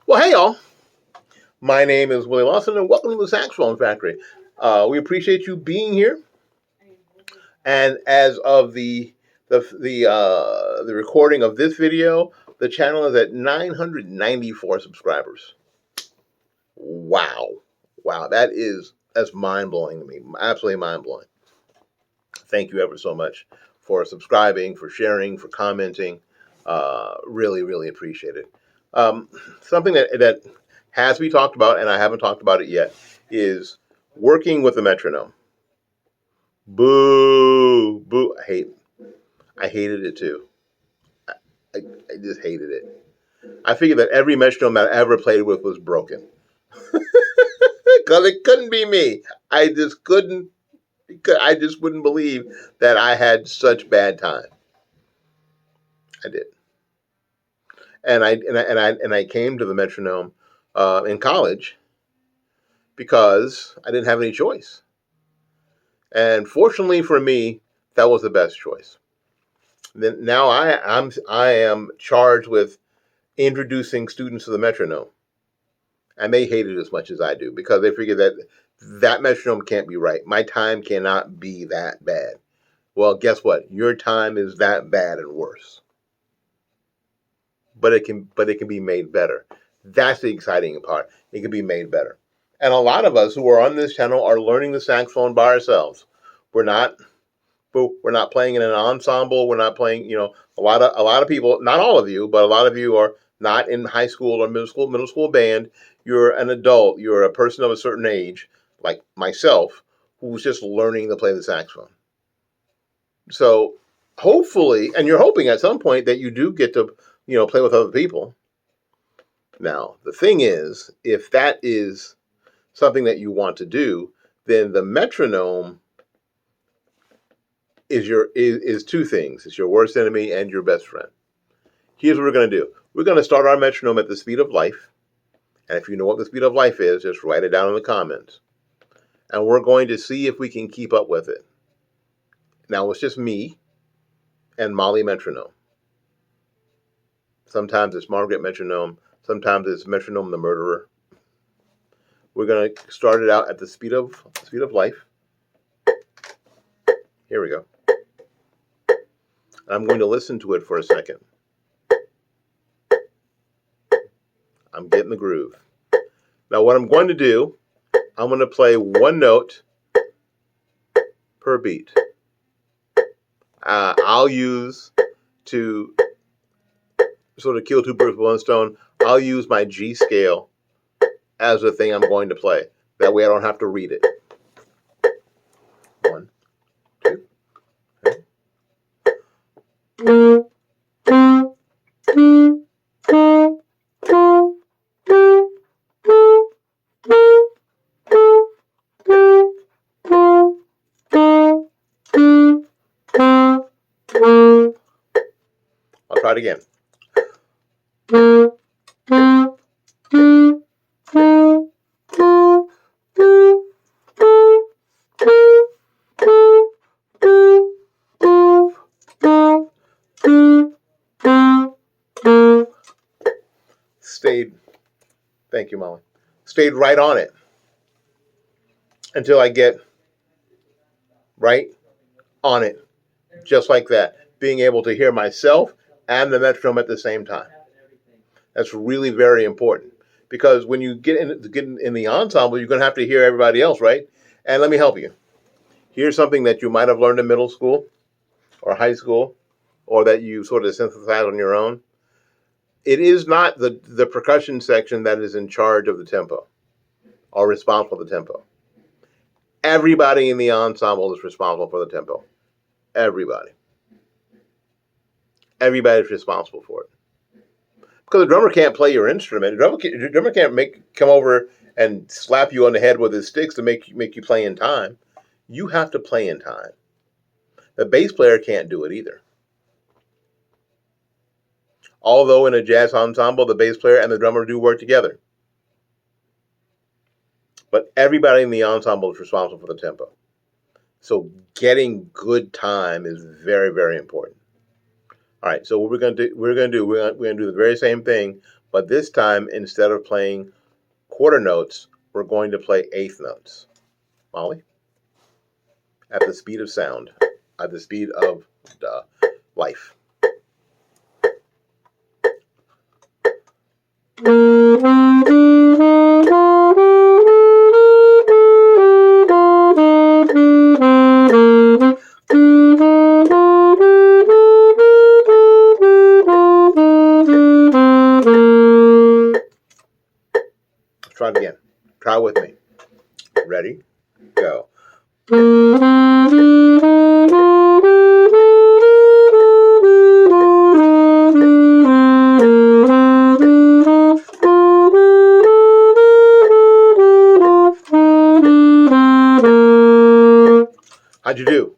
Well, hey, y'all. My name is Willie Lawson, and welcome to the Saxophone Factory. We appreciate you being here. And as of the recording of this video, the channel is at 994 subscribers. Wow, that's mind blowing to me. Absolutely mind blowing. Thank you ever so much for subscribing, for sharing, for commenting. Really appreciate it. Something that has to be talked about, and I haven't talked about it yet, is working with the metronome. Boo, boo! I hated it too. I just hated it. I figured that every metronome that I ever played with was broken, because it couldn't be me. I just couldn't. I just wouldn't believe that I had such bad time. I did, and I came to the metronome in college because I didn't have any choice. And fortunately for me, that was the best choice. Then now I am charged with introducing students to the metronome, and they hate it as much as I do because they figure that metronome can't be right. My time cannot be that bad. Well, guess what? Your time is that bad and worse. But it can be made better. That's the exciting part. It can be made better. And a lot of us who are on this channel are learning the saxophone by ourselves. We're not playing in an ensemble. We're not playing, a lot of people, not all of you, but a lot of you are not in high school or middle school band. You're an adult. You're a person of a certain age, like myself, who's just learning to play the saxophone. So hopefully, and you're hoping at some point that you do get to, play with other people. Now, the thing is, if that is something that you want to do, then the metronome is two things. It's your worst enemy and your best friend. Here's what we're going to do. We're going to start our metronome at the speed of life. And if you know what the speed of life is, just write it down in the comments. And we're going to see if we can keep up with it. Now, it's just me and Molly metronome. Sometimes it's Margaret metronome. Sometimes it's metronome the murderer. We're going to start it out at the speed of life. Here we go. I'm going to listen to it for a second. I'm getting the groove. Now what I'm going to do, I'm going to play one note per beat. I'll use, to sort of kill two birds with one stone, I'll use my G scale as the thing I'm going to play. That way I don't have to read it. 1, 2, 3. I'll try it again. Thank you, Molly. Stayed right on it until I get right on it, just like that. Being able to hear myself and the metronome at the same time. That's really very important because when you get in the ensemble, you're going to have to hear everybody else, right? And let me help you. Here's something that you might have learned in middle school or high school, or that you sort of synthesize on your own. It is not the percussion section that is in charge of the tempo or responsible for the tempo. Everybody in the ensemble is responsible for the tempo. Everybody. Everybody's responsible for it. Because the drummer can't play your instrument. The drummer can't come over and slap you on the head with his sticks to make you play in time. You have to play in time. The bass player can't do it either. Although in a jazz ensemble, the bass player and the drummer do work together. But everybody in the ensemble is responsible for the tempo. So getting good time is very, very important. All right, so what we're going to do, we're going to do the very same thing, But this time, instead of playing quarter notes, we're going to play eighth notes. Molly? At the speed of sound. At the speed of life. Try it again. Try with me. Ready? Go. How'd you do?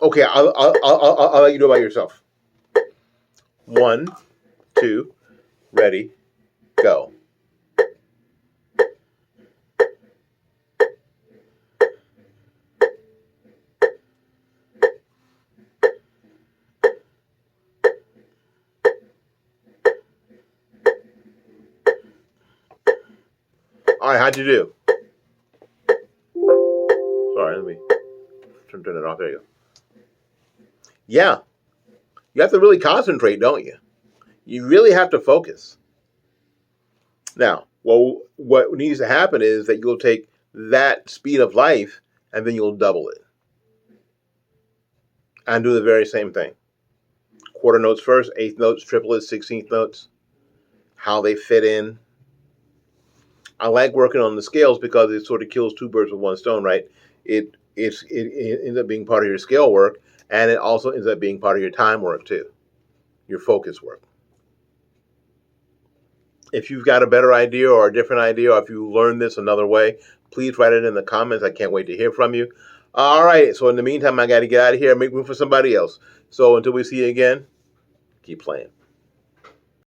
Okay, I'll let you do it by yourself. 1, 2, ready, go. All right, how'd you do? Sorry, let me turn it off. There you go. Yeah, you have to really concentrate, don't you? You really have to focus. Now, well, what needs to happen is that you'll take that speed of life and then you'll double it. And do the very same thing. Quarter notes first, eighth notes, triplets, 16th notes, how they fit in. I like working on the scales because it sort of kills two birds with one stone, right? It ends up being part of your scale work, and it also ends up being part of your time work too, your focus work. If you've got a better idea or a different idea, or if you learned this another way, please write it in the comments. I can't wait to hear from you. All right, so in the meantime, I got to get out of here and make room for somebody else. So until we see you again, keep playing.